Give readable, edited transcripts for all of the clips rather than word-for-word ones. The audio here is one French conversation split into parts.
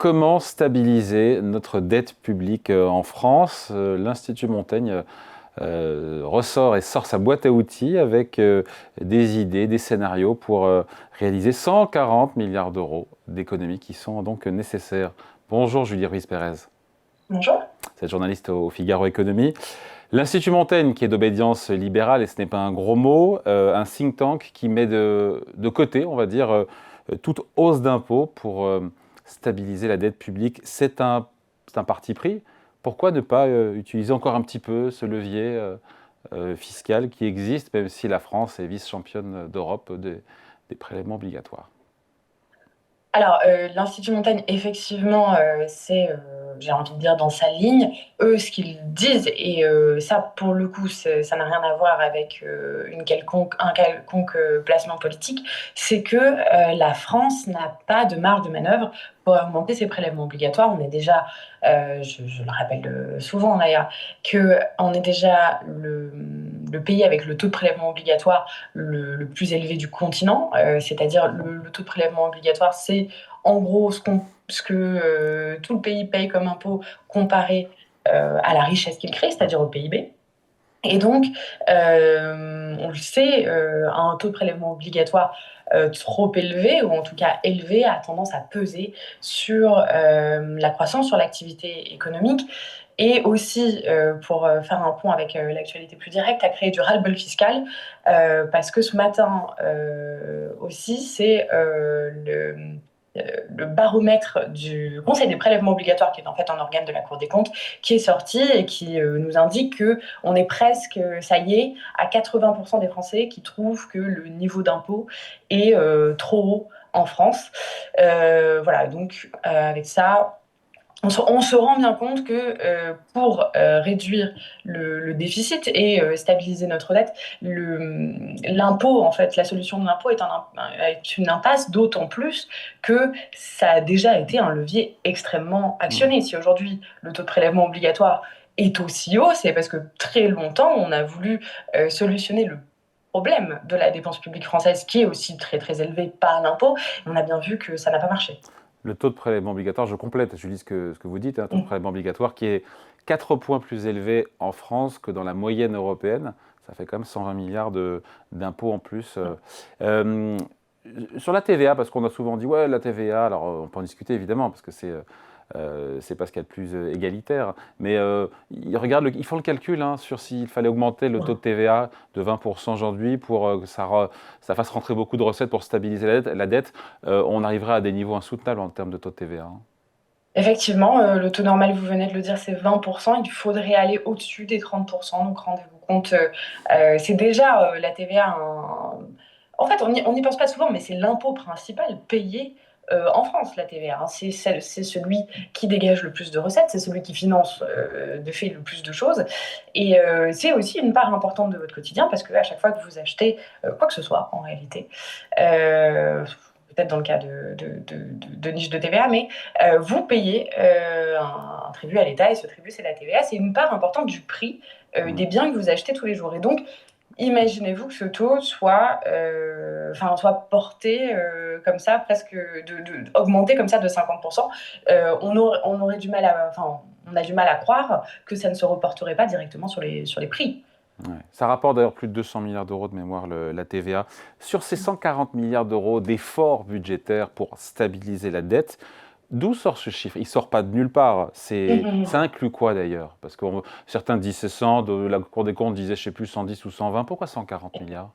Comment stabiliser notre dette publique en France? L'Institut Montaigne ressort et sort sa boîte à outils avec des idées, des scénarios pour réaliser 140 milliards d'euros d'économies qui sont donc nécessaires. Bonjour Julie Ruiz-Pérez. Bonjour. Vous êtes journaliste au Figaro Économie. L'Institut Montaigne, qui est d'obédience libérale, et ce n'est pas un gros mot, un think tank qui met de côté, on va dire, toute hausse d'impôts pour stabiliser la dette publique. C'est un parti pris. Pourquoi ne pas utiliser encore un petit peu ce levier fiscal qui existe, même si la France est vice-championne d'Europe des prélèvements obligatoires? Alors, l'Institut Montaigne, effectivement, c'est, j'ai envie de dire, dans sa ligne. Eux, ce qu'ils disent, et ça, pour le coup, ça n'a rien à voir avec un quelconque placement politique, c'est que la France n'a pas de marge de manœuvre pour augmenter ses prélèvements obligatoires. On est déjà, je le rappelle souvent d'ailleurs, qu'on est déjà le pays avec le taux de prélèvement obligatoire le plus élevé du continent, c'est-à-dire le taux de prélèvement obligatoire, c'est en gros ce que tout le pays paye comme impôt comparé à la richesse qu'il crée, c'est-à-dire au PIB. Et donc, on le sait, un taux de prélèvement obligatoire trop élevé, ou en tout cas élevé, a tendance à peser sur la croissance, sur l'activité économique, et aussi, pour faire un pont avec l'actualité plus directe, à créer du ras-le-bol fiscal, parce que ce matin aussi, c'est le baromètre du Conseil des prélèvements obligatoires, qui est en fait un organe de la Cour des comptes, qui est sorti et qui nous indique qu'on est presque, ça y est, à 80% des Français qui trouvent que le niveau d'impôt est trop haut en France. Voilà, donc avec ça, on se rend bien compte que pour réduire le déficit et stabiliser notre dette, l'impôt, en fait, la solution de l'impôt est une impasse, d'autant plus que ça a déjà été un levier extrêmement actionné. Si aujourd'hui le taux de prélèvement obligatoire est aussi haut, c'est parce que très longtemps on a voulu solutionner le problème de la dépense publique française, qui est aussi très très élevé par l'impôt. On a bien vu que ça n'a pas marché. Le taux de prélèvement obligatoire, je complète, je lis ce que vous dites, un taux de prélèvement obligatoire qui est 4 points plus élevé en France que dans la moyenne européenne. Ça fait quand même 120 milliards d'impôts en plus. Sur la TVA, parce qu'on a souvent dit, ouais, la TVA, alors on peut en discuter évidemment, parce que c'est pas ce qu'il y a de plus égalitaire, mais ils font le calcul sur s'il fallait augmenter le taux de TVA de 20% aujourd'hui pour que ça fasse rentrer beaucoup de recettes pour stabiliser la dette, on arriverait à des niveaux insoutenables en termes de taux de TVA. Effectivement, le taux normal, vous venez de le dire, c'est 20%. Il faudrait aller au-dessus des 30%. Donc, rendez-vous compte, c'est déjà la TVA. En fait, on n'y pense pas souvent, mais c'est l'impôt principal payé en France, la TVA. C'est celui qui dégage le plus de recettes, c'est celui qui finance de fait le plus de choses. Et c'est aussi une part importante de votre quotidien, parce qu'à chaque fois que vous achetez quoi que ce soit, en réalité, peut-être dans le cas de niche de TVA, mais vous payez un tribut à l'État, et ce tribut, c'est la TVA. C'est une part importante du prix des biens que vous achetez tous les jours. Et donc, imaginez-vous que ce taux soit porté comme ça, presque augmenté comme ça de 50%. On aurait du mal on a du mal à croire que ça ne se reporterait pas directement sur les prix. Ouais. Ça rapporte d'ailleurs plus de 200 milliards d'euros de mémoire, la TVA. Sur ces 140 milliards d'euros d'efforts budgétaires pour stabiliser la dette, d'où sort ce chiffre? Il ne sort pas de nulle part. Ça inclut quoi d'ailleurs? Parce que certains disent c'est 100, la Cour des comptes disait je ne sais plus 110 ou 120. Pourquoi 140 milliards?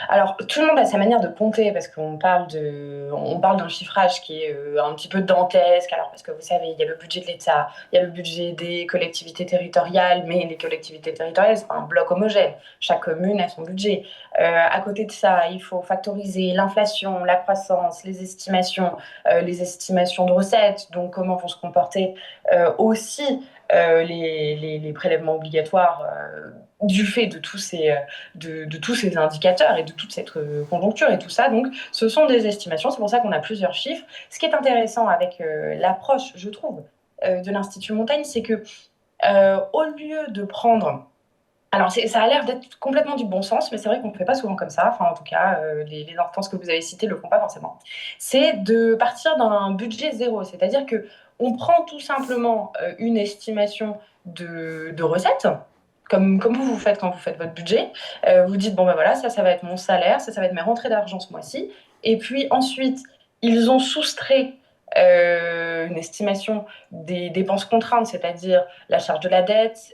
Alors, tout le monde a sa manière de compter, parce qu'on parle d'un chiffrage qui est un petit peu dantesque. Alors, parce que vous savez, il y a le budget de l'État, il y a le budget des collectivités territoriales, mais les collectivités territoriales, c'est pas un bloc homogène. Chaque commune a son budget. À côté de ça, il faut factoriser l'inflation, la croissance, les estimations de recettes, donc comment vont se comporter aussi les prélèvements obligatoires du fait de tous ces indicateurs et de toute cette conjoncture et tout ça. Donc, ce sont des estimations. C'est pour ça qu'on a plusieurs chiffres. Ce qui est intéressant avec l'approche, je trouve, de l'Institut Montaigne, c'est que au lieu de prendre Alors, ça a l'air d'être complètement du bon sens, mais c'est vrai qu'on ne fait pas souvent comme ça. Enfin, en tout cas, les instances que vous avez citées ne le font pas forcément. C'est de partir d'un budget zéro, c'est-à-dire que on prend tout simplement une estimation de recettes, comme vous faites quand vous faites votre budget. Vous dites, bon ben voilà, ça va être mon salaire, ça va être mes rentrées d'argent ce mois-ci. Et puis ensuite, ils ont soustrait une estimation des dépenses contraintes, c'est-à-dire la charge de la dette,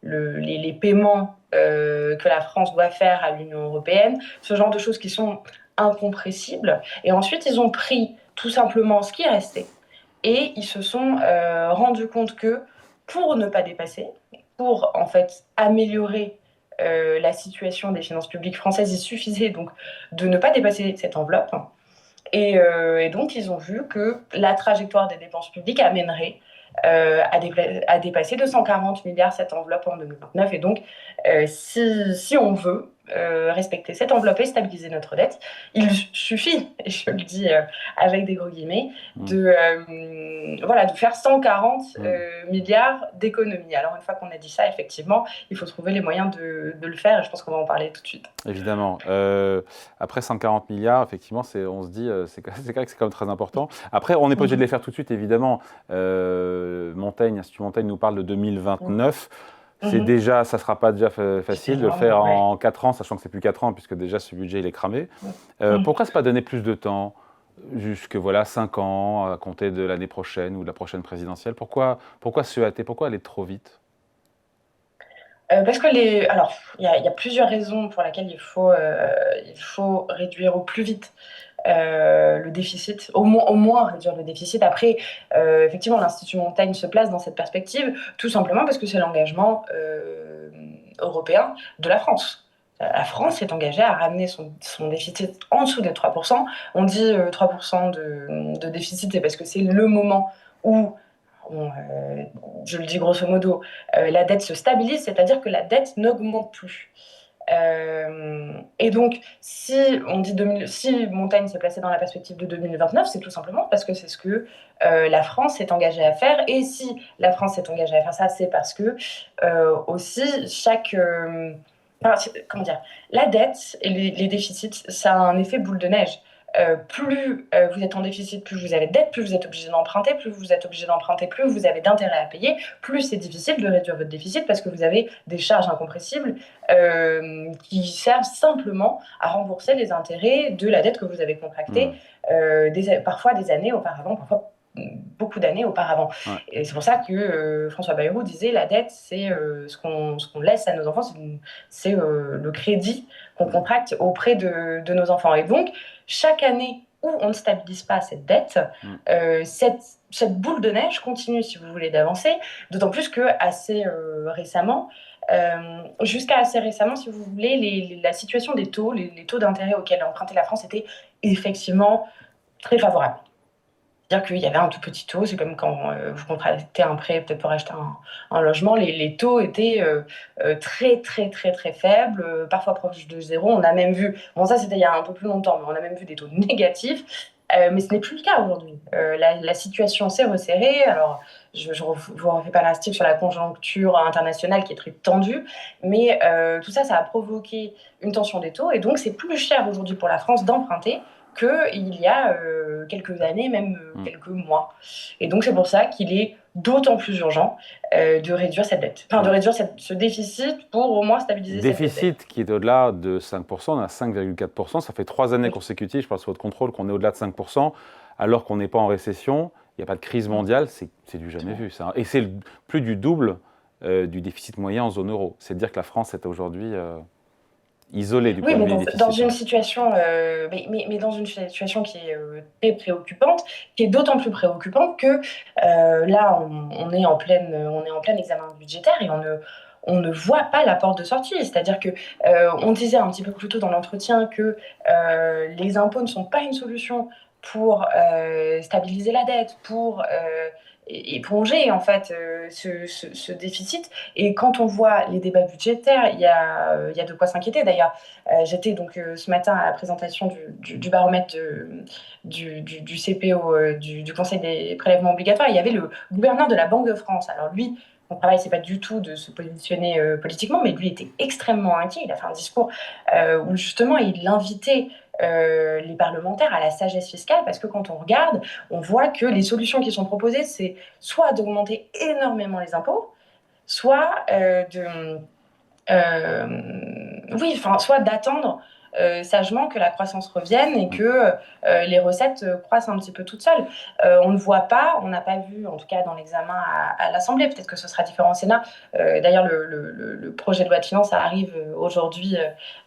les paiements que la France doit faire à l'Union européenne, ce genre de choses qui sont incompressibles. Et ensuite, ils ont pris tout simplement ce qui restait et ils se sont rendus compte que pour ne pas dépasser, pour en fait améliorer la situation des finances publiques françaises, il suffisait donc de ne pas dépasser cette enveloppe. Et donc, ils ont vu que la trajectoire des dépenses publiques amènerait à dépasser 240 milliards cette enveloppe en 2029. Et donc, si on veut respecter cette enveloppe et stabiliser notre dette, il suffit, et je le dis avec des gros guillemets, Mm. voilà, de faire 140 Mm. milliards d'économies. Alors, une fois qu'on a dit ça, effectivement, il faut trouver les moyens de le faire, et je pense qu'on va en parler tout de suite. Évidemment. Après 140 milliards, effectivement, on se dit, c'est clair que c'est quand même très important. Après, on n'est pas obligé de les faire tout de suite, évidemment. Institut Montaigne nous parle de 2029. C'est Mhm. déjà, ça ne sera pas déjà facile de le faire Ouais. en 4 ans, sachant que c'est plus 4 ans, puisque déjà ce budget, il est cramé. Mhm. Pourquoi ne pas donner plus de temps, jusque voilà, 5 ans, à compter de l'année prochaine ou de la prochaine présidentielle? Pourquoi se hâter? Pourquoi aller trop vite? Parce que alors, il y a plusieurs raisons pour lesquelles il faut réduire au plus vite le déficit, au moins réduire le déficit. Après, effectivement, l'Institut Montaigne se place dans cette perspective, tout simplement parce que c'est l'engagement européen de la France. La France s'est engagée à ramener son déficit en dessous des 3%. On dit 3% de déficit, c'est parce que c'est le moment où je le dis grosso modo, la dette se stabilise, c'est-à-dire que la dette n'augmente plus. Et donc, si Montaigne s'est placé dans la perspective de 2029, c'est tout simplement parce que c'est ce que la France s'est engagée à faire. Et si la France s'est engagée à faire ça, c'est parce que aussi comment dire, la dette et les déficits, ça a un effet boule de neige. Plus vous êtes en déficit, plus vous avez de dette, plus vous êtes obligé d'emprunter, plus vous êtes obligé d'emprunter, plus vous avez d'intérêt à payer, plus c'est difficile de réduire votre déficit parce que vous avez des charges incompressibles qui servent simplement à rembourser les intérêts de la dette que vous avez contractée Hmm. parfois des années auparavant, parfois beaucoup d'années auparavant. Ouais. Et c'est pour ça que François Bayrou disait la dette, c'est ce qu'on laisse à nos enfants, c'est le crédit qu'on contracte auprès de nos enfants. Et donc, chaque année où on ne stabilise pas cette dette, Hmm. cette boule de neige continue, si vous voulez, d'avancer, d'autant plus que assez récemment, jusqu'à assez récemment, si vous voulez, la situation des taux, les taux d'intérêt auxquels a emprunté la France étaient effectivement très favorables. C'est-à-dire qu'il y avait un tout petit taux, c'est comme quand vous contractez un prêt peut-être pour acheter un logement, les taux étaient très très très très faibles, parfois proches de zéro. On a même vu, bon ça c'était il y a un peu plus longtemps, mais on a même vu des taux négatifs, mais ce n'est plus le cas aujourd'hui. La situation s'est resserrée, alors je ne vous refais pas l'instif sur la conjoncture internationale qui est très tendue, mais tout ça, ça a provoqué une tension des taux, et donc c'est plus cher aujourd'hui pour la France d'emprunter qu'il y a quelques années, même Hmm. quelques mois. Et donc c'est pour ça qu'il est d'autant plus urgent de réduire cette dette, enfin de Ouais. réduire ce déficit pour au moins stabiliser cette dette. Déficit qui est au-delà de 5%, on a 5,4%, ça fait 3 années Oui. consécutives, je parle sous votre contrôle, qu'on est au-delà de 5%, alors qu'on n'est pas en récession, il n'y a pas de crise mondiale, c'est du jamais vu ça. Et c'est plus du double du déficit moyen en zone euro. C'est dire que la France est aujourd'hui isolée du Oui, point de mais vue des dans déficits. une situation, mais dans une situation qui est très préoccupante, qui est d'autant plus préoccupante que là, on est en plein examen budgétaire et on ne voit pas la porte de sortie. C'est-à-dire que on disait un petit peu plus tôt dans l'entretien que les impôts ne sont pas une solution pour stabiliser la dette, pour éponger en fait ce déficit. Et quand on voit les débats budgétaires, il y a de quoi s'inquiéter. D'ailleurs, j'étais donc ce matin à la présentation du baromètre du CPO, du Conseil des prélèvements obligatoires. Il y avait le gouverneur de la Banque de France. Alors lui, son travail, c'est pas du tout de se positionner politiquement, mais lui était extrêmement inquiet. Il a fait un discours où justement il invitait les parlementaires à la sagesse fiscale, parce que quand on regarde, on voit que les solutions qui sont proposées, c'est soit d'augmenter énormément les impôts, soit euh, oui, enfin, soit d'attendre sagement que la croissance revienne et que les recettes croissent un petit peu toutes seules. On ne voit pas, on n'a pas vu, en tout cas dans l'examen à l'Assemblée, peut-être que ce sera différent au Sénat. D'ailleurs, le projet de loi de finances arrive aujourd'hui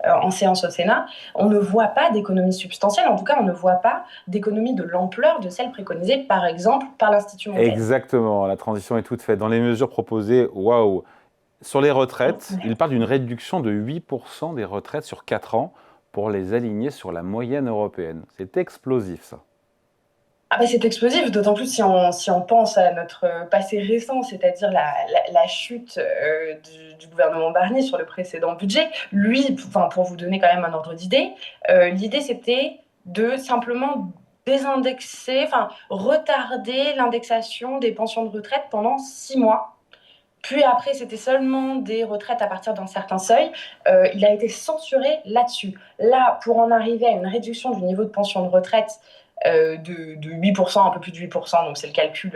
en séance au Sénat. On ne voit pas d'économie substantielle, en tout cas, on ne voit pas d'économie de l'ampleur de celle préconisée, par exemple, par l'Institut Montaigne. Exactement, la transition est toute faite. Dans les mesures proposées, waouh! Sur les retraites, il parle d'une réduction de 8% des retraites sur 4 ans pour les aligner sur la moyenne européenne. C'est explosif, ça. Ah bah c'est explosif, d'autant plus si on pense à notre passé récent, c'est-à-dire la chute du gouvernement Barnier sur le précédent budget. Lui, enfin, pour vous donner quand même un ordre d'idée, l'idée c'était de simplement désindexer, enfin retarder l'indexation des pensions de retraite pendant 6 mois. Puis après, c'était seulement des retraites à partir d'un certain seuil. Il a été censuré là-dessus. Là, pour en arriver à une réduction du niveau de pension de retraite de 8%, un peu plus de 8%, donc c'est le calcul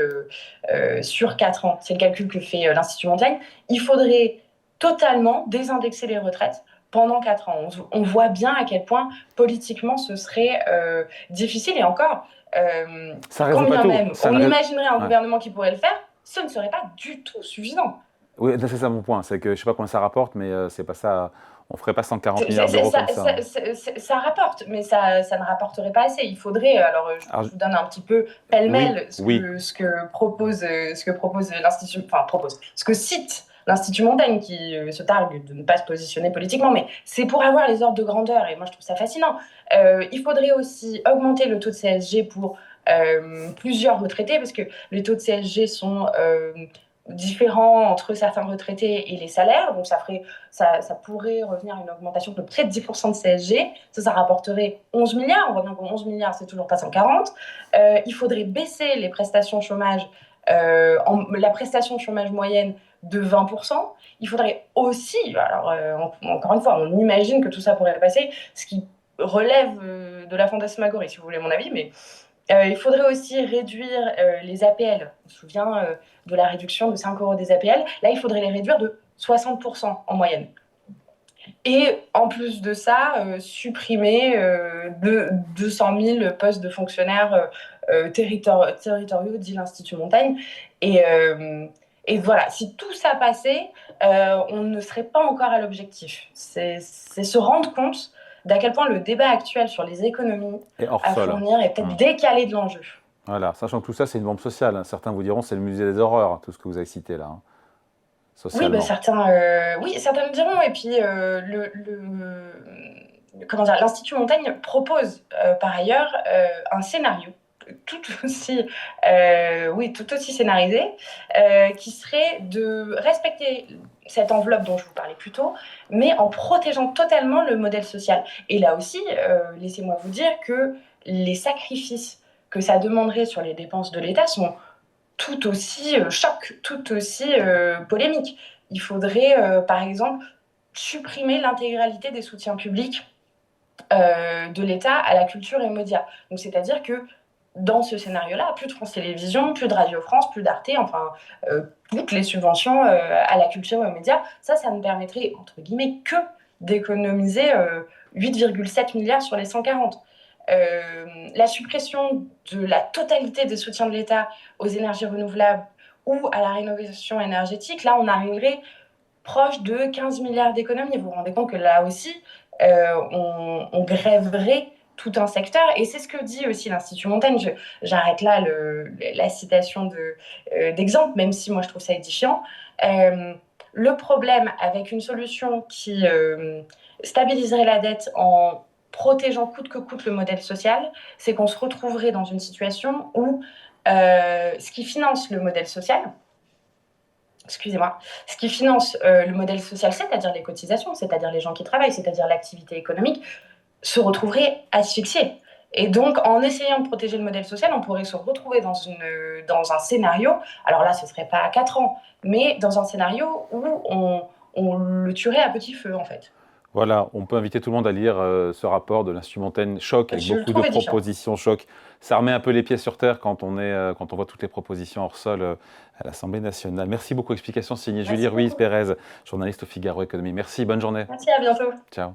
sur 4 ans, c'est le calcul que fait l'Institut Montaigne, il faudrait totalement désindexer les retraites pendant 4 ans. On voit bien à quel point politiquement ce serait difficile, et encore, Ça quand résout pas bien tout. même Ça on ne ré- imaginerait un Ouais. gouvernement qui pourrait le faire, ce ne serait pas du tout suffisant. Oui, c'est ça mon point. C'est que je sais pas combien ça rapporte, mais c'est pas ça. On ferait pas 140 C'est- milliards c'est- d'euros ça, comme ça, hein. ça rapporte, mais ça ne rapporterait pas assez. Il faudrait, alors Alors, je vous donne un petit peu oui, pêle-mêle oui. ce que propose l'Institut, enfin propose, ce que cite l'Institut Montaigne, qui se targue de ne pas se positionner politiquement, mais c'est pour avoir les ordres de grandeur, et moi je trouve ça fascinant. Il faudrait aussi augmenter le taux de CSG pour plusieurs retraités, parce que les taux de CSG sont différents entre certains retraités et les salaires, donc ça pourrait revenir à une augmentation de près de 10% de CSG. Ça rapporterait 11 milliards. On voit bien que 11 milliards, c'est toujours pas 140. Il faudrait baisser les prestations chômage, la prestation chômage moyenne de 20%. Il faudrait aussi, alors encore une fois, on imagine que tout ça pourrait passer, ce qui relève de la fantasmagorie, si vous voulez mon avis, mais il faudrait aussi réduire les APL. On se souvient de la réduction de 5 euros des APL. Là, il faudrait les réduire de 60% en moyenne. Et en plus de ça, supprimer 200 000 postes de fonctionnaires territoriaux, dit l'Institut Montaigne. Et, euh, et voilà, si tout ça passait, on ne serait pas encore à l'objectif. C'est se rendre compte d'à quel point le débat actuel sur les économies Et hors à sol. fournir est peut-être décalé de l'enjeu. Voilà, sachant que tout ça, c'est une bombe sociale, hein. Certains vous diront c'est le musée des horreurs, tout ce que vous avez cité là, hein, Oui, bah, socialement. certains me diront. Et puis, comment dire, l'Institut Montaigne propose par ailleurs un scénario tout aussi, tout aussi scénarisé, qui serait de respecter cette enveloppe dont je vous parlais plus tôt, mais en protégeant totalement le modèle social. Et là aussi, laissez-moi vous dire que les sacrifices que ça demanderait sur les dépenses de l'État sont tout aussi choc, tout aussi polémique. Il faudrait, par exemple, supprimer l'intégralité des soutiens publics de l'État à la culture et aux médias. Donc, c'est-à-dire que dans ce scénario-là, plus de France Télévisions, plus de Radio France, plus d'Arte, enfin, toutes les subventions à la culture et aux médias, ça ne permettrait, entre guillemets, que d'économiser 8,7 milliards sur les 140. La suppression de la totalité des soutiens de l'État aux énergies renouvelables ou à la rénovation énergétique, là, on arriverait proche de 15 milliards d'économies. Vous vous rendez compte que là aussi, on grèverait tout un secteur. Et c'est ce que dit aussi l'Institut Montaigne. J'arrête là la citation d'exemple, même si moi je trouve ça édifiant. Le problème avec une solution qui stabiliserait la dette en protégeant coûte que coûte le modèle social, c'est qu'on se retrouverait dans une situation où ce qui finance le modèle social, excusez-moi, ce qui finance le modèle social, c'est-à-dire les cotisations, c'est-à-dire les gens qui travaillent, c'est-à-dire l'activité économique, se retrouverait asphyxié. Et donc, en essayant de protéger le modèle social, on pourrait se retrouver dans un scénario, alors là, ce ne serait pas à 4 ans, mais dans un scénario où on le tuerait à petit feu, en fait. Voilà, on peut inviter tout le monde à lire ce rapport de l'Institut Montaigne Choc, avec Je le beaucoup de trouve édifiant. propositions choc. Ça remet un peu les pieds sur terre quand quand on voit toutes les propositions hors sol à l'Assemblée nationale. Merci beaucoup. Explication signée Julie Merci beaucoup. Ruiz-Pérez, journaliste au Figaro Économie. Merci, bonne journée. Merci, à bientôt. Ciao.